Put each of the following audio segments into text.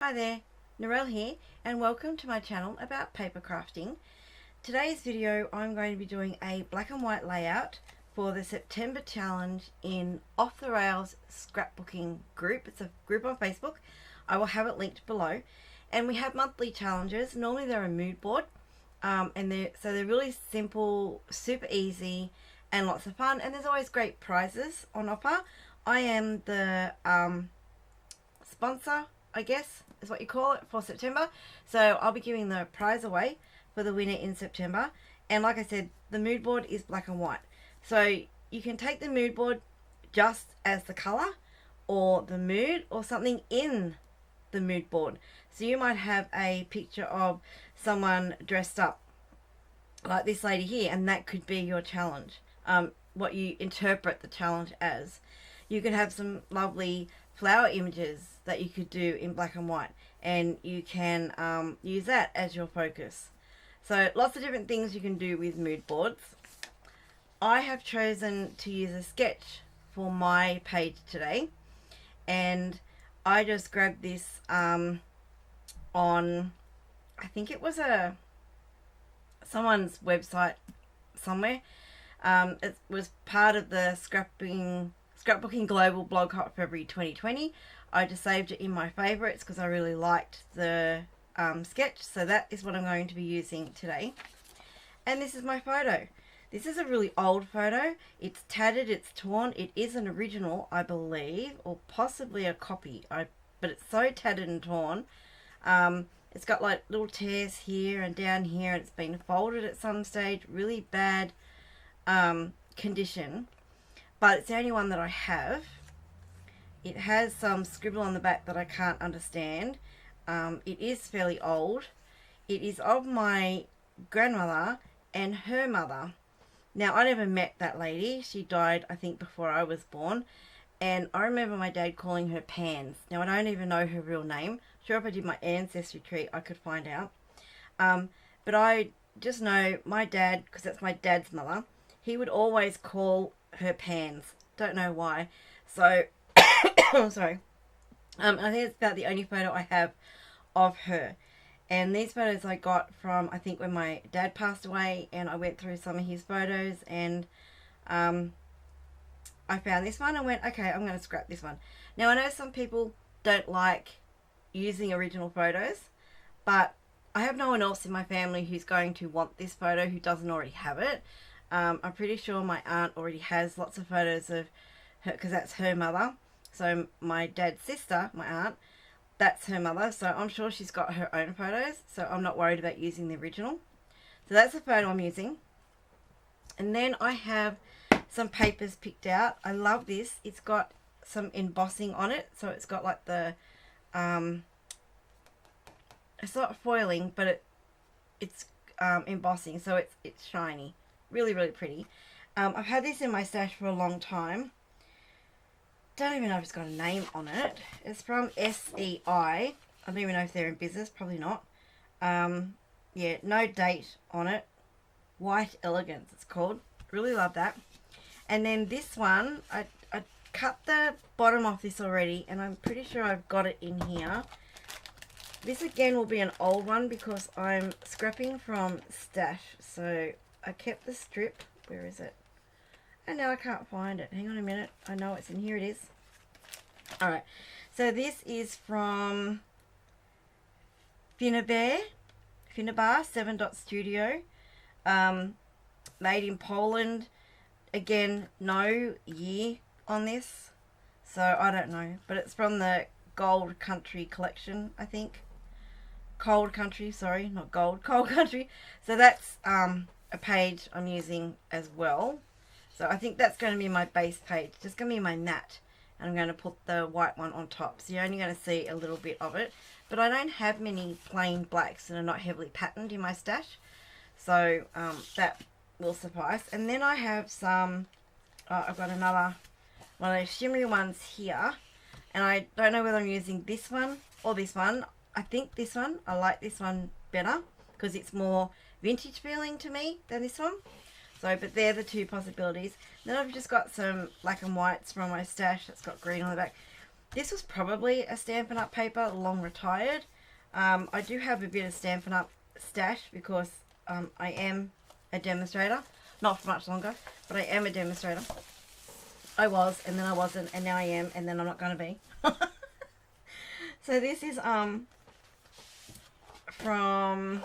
Hi there, Narelle here, and welcome to my channel about paper crafting. Today's video I'm going to be doing a black and white layout for the September challenge in Off the Rails Scrapbooking group. It's a group on Facebook. I will have it linked below. And we have monthly challenges. Normally they're a mood board, and they're really simple, super easy, and lots of fun. And there's always great prizes on offer. I am the sponsor, I guess is what you call it, for September. So I'll be giving the prize away for the winner in September. And like I said, the mood board is black and white. So you can take the mood board just as the colour or the mood or something in the mood board. So you might have a picture of someone dressed up like this lady here, and that could be your challenge. What you interpret the challenge as. You could have some lovely flower images that you could do in black and white, and you can use that as your focus. So lots of different things you can do with mood boards. I have chosen to use a sketch for my page today, and I just grabbed this on, I think it was someone's website somewhere. It was part of the Scrapbooking Global Blog Hot February 2020. I just saved it in my favourites because I really liked the sketch. So that is what I'm going to be using today. And this is my photo. This is a really old photo. It's tattered, it's torn. It is an original, I believe, or possibly a copy. But it's so tattered and torn. It's got like little tears here and down here, and it's been folded at some stage. Really bad condition. But it's the only one that I have. It has some scribble on the back that I can't understand. It is fairly old. It is of my grandmother and her mother. Now, I never met that lady. She died, I think, before I was born. And I remember my dad calling her Pans. Now, I don't even know her real name. Sure, if I did my ancestry tree, I could find out. But I just know my dad, because that's my dad's mother, he would always call her Pans. Don't know why. So, sorry. I think it's about the only photo I have of her. And these photos I got from, I think, when my dad passed away, and I went through some of his photos, and I found this one and went, okay, I'm going to scrap this one. Now, I know some people don't like using original photos, but I have no one else in my family who's going to want this photo who doesn't already have it. I'm pretty sure my aunt already has lots of photos of her, because that's her mother. So my dad's sister, my aunt, that's her mother. So I'm sure she's got her own photos. So I'm not worried about using the original. So that's the photo I'm using. And then I have some papers picked out. I love this. It's got some embossing on it. So it's got like the, it's not foiling, but it's embossing. So it's shiny. Really, really pretty. I've had this in my stash for a long time. Don't even know if it's got a name on it. It's from SEI. I don't even know if they're in business. Probably not. Yeah, no date on it. White Elegance, it's called. Really love that. And then this one, I cut the bottom off this already, and I'm pretty sure I've got it in here. This again will be an old one because I'm scrapping from stash. So I kept the strip. Where is it? And now I can't find it. Hang on a minute. I know it's in here. It is. Alright. So this is from Finnabar 7 Dot Studio. Made in Poland. Again, no year on this. So I don't know. But it's from the Gold Country collection, I think. Cold Country, sorry. Not gold. Cold Country. So that's a page I'm using as well. So I think that's going to be my base page. Just going to be my mat. And I'm going to put the white one on top. So you're only going to see a little bit of it. But I don't have many plain blacks that are not heavily patterned in my stash. So that will suffice. And then I have some, I've got another one of those shimmery ones here. And I don't know whether I'm using this one or this one. I think this one. I like this one better because it's more vintage feeling to me than this one. So, but they're the two possibilities. Then I've just got some black and whites from my stash that's got green on the back. This was probably a Stampin' Up paper, long retired. I do have a bit of Stampin' Up stash because I am a demonstrator. Not for much longer, but I am a demonstrator. I was, and then I wasn't, and now I am, and then I'm not going to be. So this is from,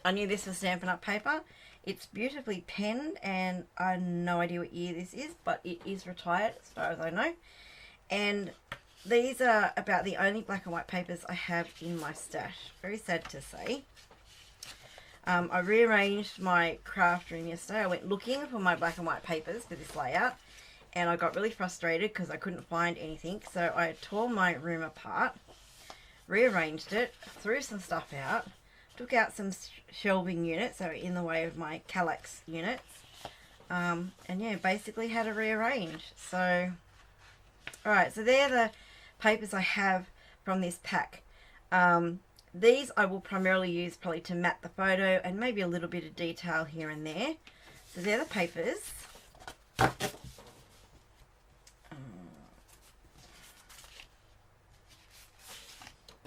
I knew this was Stampin' Up paper. It's beautifully penned, and I have no idea what year this is, but it is retired as far as I know. And these are about the only black and white papers I have in my stash. Very sad to say. I rearranged my craft room yesterday. I went looking for my black and white papers for this layout, and I got really frustrated because I couldn't find anything. So I tore my room apart, rearranged it, threw some stuff out, took out some shelving units that were in the way of my Kallax units, and yeah, basically had to rearrange. So, alright, so they're the papers I have from this pack. These I will primarily use probably to map the photo and maybe a little bit of detail here and there. So they're the papers.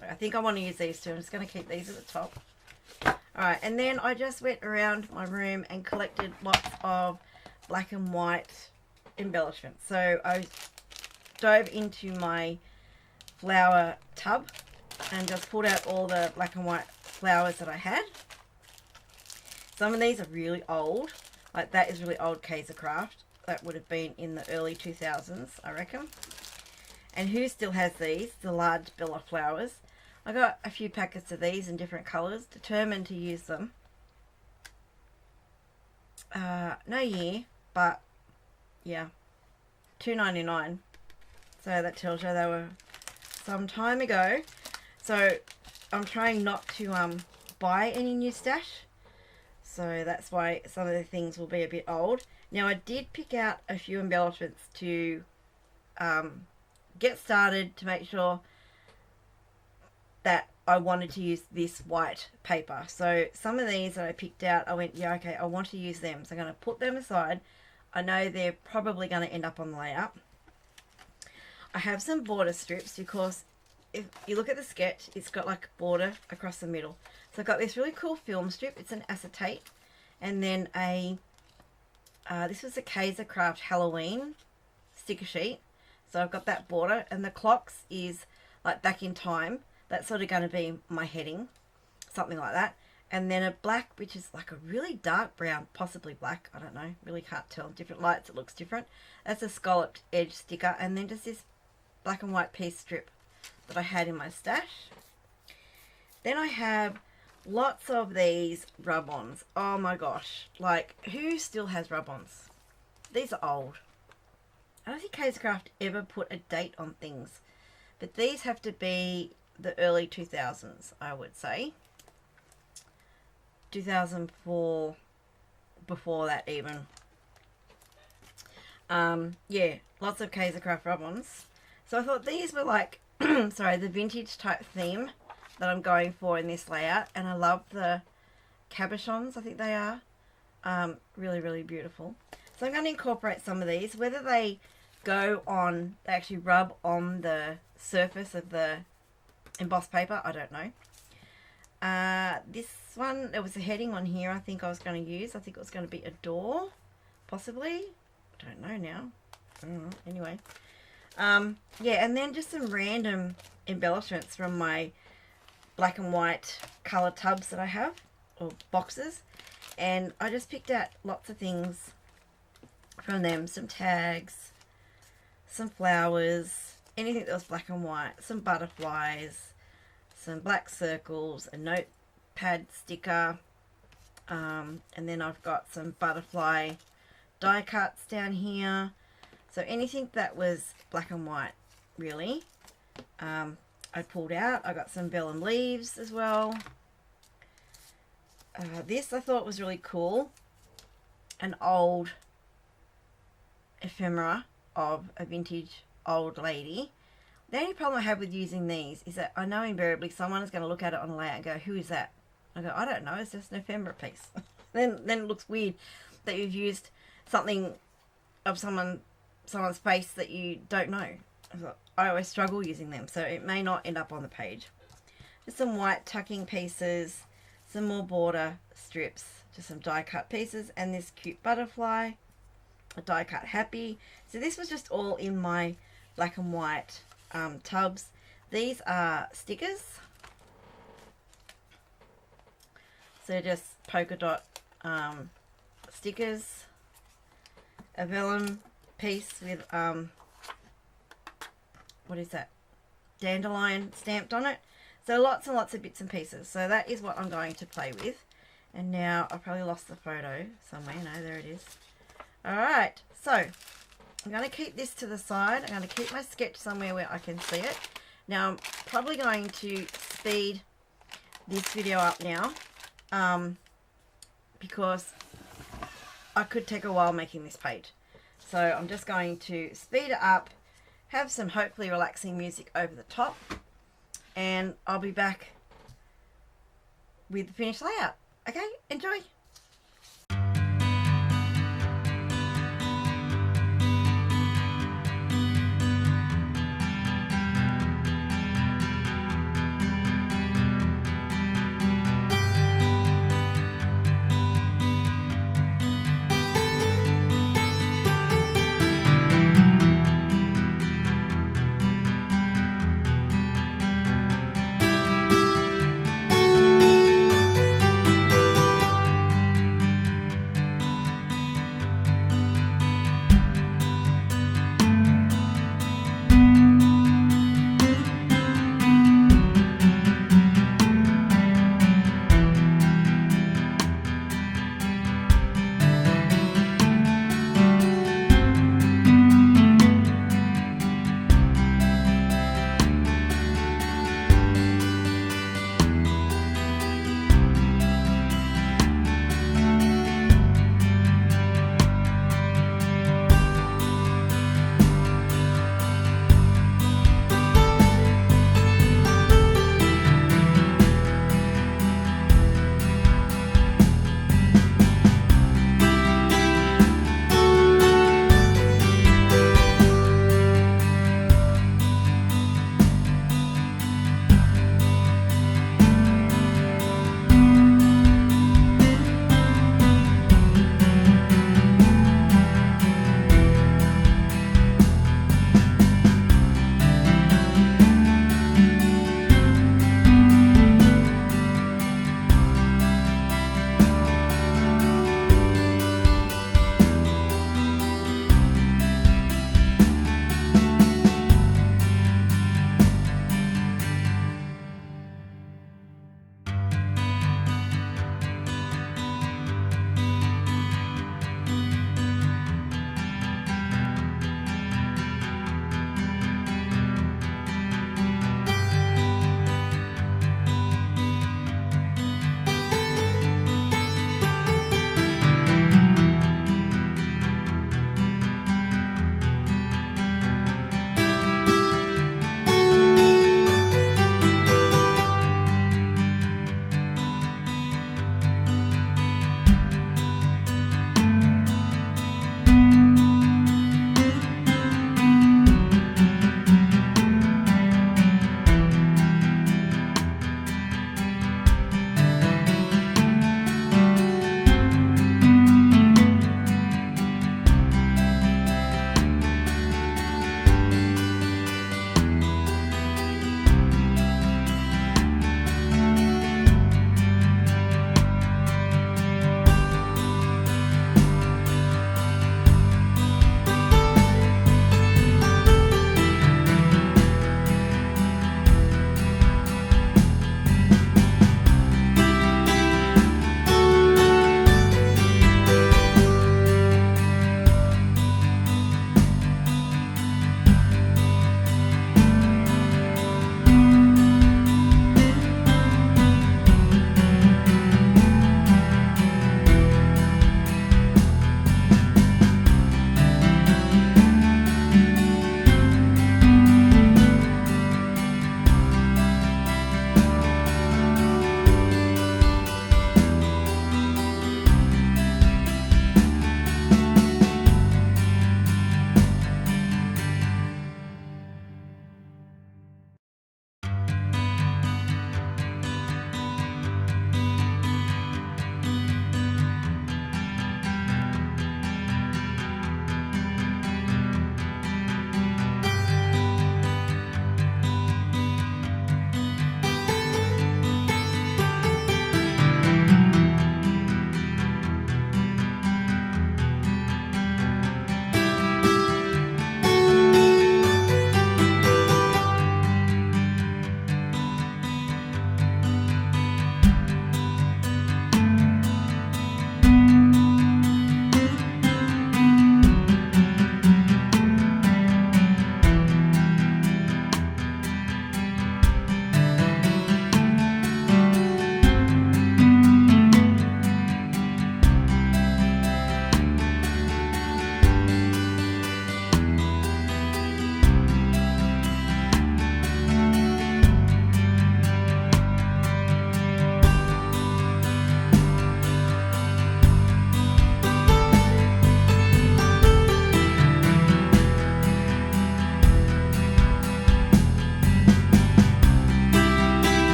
I think I want to use these two. I'm just going to keep these at the top. Alright, and then I just went around my room and collected lots of black and white embellishments. So I dove into my flower tub and just pulled out all the black and white flowers that I had. Some of these are really old. Like that is really old Kaiser Craft. That would have been in the early 2000s, I reckon. And who still has these? The large Bella flowers. I got a few packets of these in different colours, determined to use them. No year, but yeah, $2.99. So that tells you they were some time ago. So I'm trying not to buy any new stash. So that's why some of the things will be a bit old. Now I did pick out a few embellishments to get started, to make sure that I wanted to use this white paper. So some of these that I picked out, I went, yeah, okay, I want to use them. So I'm going to put them aside. I know they're probably going to end up on the layout. I have some border strips because if you look at the sketch, it's got like border across the middle. So I've got this really cool film strip. It's an acetate. And then this was a Kaiser Craft Halloween sticker sheet. So I've got that border, and the clocks is like back in time. That's sort of going to be my heading, something like that. And then a black, which is like a really dark brown, possibly black, I don't know, really can't tell. Different lights, it looks different. That's a scalloped edge sticker. And then just this black and white piece strip that I had in my stash. Then I have lots of these rub-ons. Oh my gosh, like who still has rub-ons? These are old. I don't think Kaiser Craft ever put a date on things, but these have to be the early 2000s, I would say. 2004, before that even. Yeah, lots of Kaiser Craft rub-ons. So I thought these were like, sorry, the vintage type theme that I'm going for in this layout. And I love the cabochons, I think they are. Really, really beautiful. So I'm going to incorporate some of these. Whether they go on, they actually rub on the surface of the embossed paper, I don't know. This one, there was a heading on here I think I was going to use. I think it was going to be a door, possibly. I don't know now. Anyway. Yeah, and then just some random embellishments from my black and white colour tubs that I have, or boxes. And I just picked out lots of things from them. Some tags, some flowers, anything that was black and white, some butterflies, some black circles, a notepad sticker, and then I've got some butterfly die cuts down here. So anything that was black and white, really, I pulled out. I got some vellum leaves as well. This I thought was really cool. An old ephemera of a vintage old lady. The only problem I have with using these is that I know invariably someone is going to look at it on the layout and go, who is that? I go, I don't know, it's just an ephemera piece. then it looks weird that you've used something of someone's face that you don't know. I always struggle using them, so it may not end up on the page. Just some white tucking pieces, some more border strips, just some die cut pieces, and this cute butterfly, a die cut happy. So this was just all in my black and white tubs. These are stickers. So just polka dot stickers, a vellum piece with what is that, dandelion stamped on it. So lots and lots of bits and pieces. So that is what I'm going to play with. And now I've probably lost the photo somewhere. No, there it is. Alright, so I'm going to keep this to the side. I'm going to keep my sketch somewhere where I can see it. Now I'm probably going to speed this video up now because I could take a while making this page. So I'm just going to speed it up, have some hopefully relaxing music over the top, and I'll be back with the finished layout. Okay, enjoy.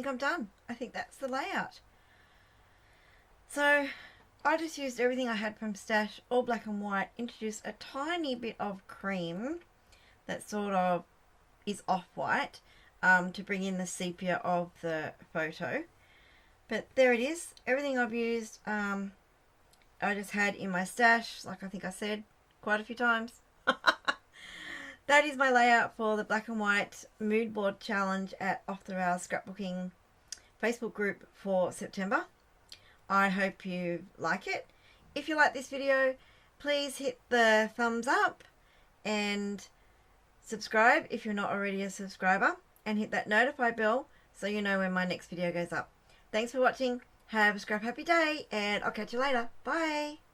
think I'm done. I think that's the layout. So I just used everything I had from Stash, all black and white, introduced a tiny bit of cream that sort of is off-white to bring in the sepia of the photo. But there it is. Everything I've used I just had in my stash, like I think I said quite a few times. That is my layout for the black and white mood board challenge at Off the Rails Scrapbooking Facebook group for September. I hope you like it. If you like this video, please hit the thumbs up and subscribe if you're not already a subscriber, and hit that notify bell so you know when my next video goes up. Thanks for watching. Have a scrap happy day, and I'll catch you later. Bye.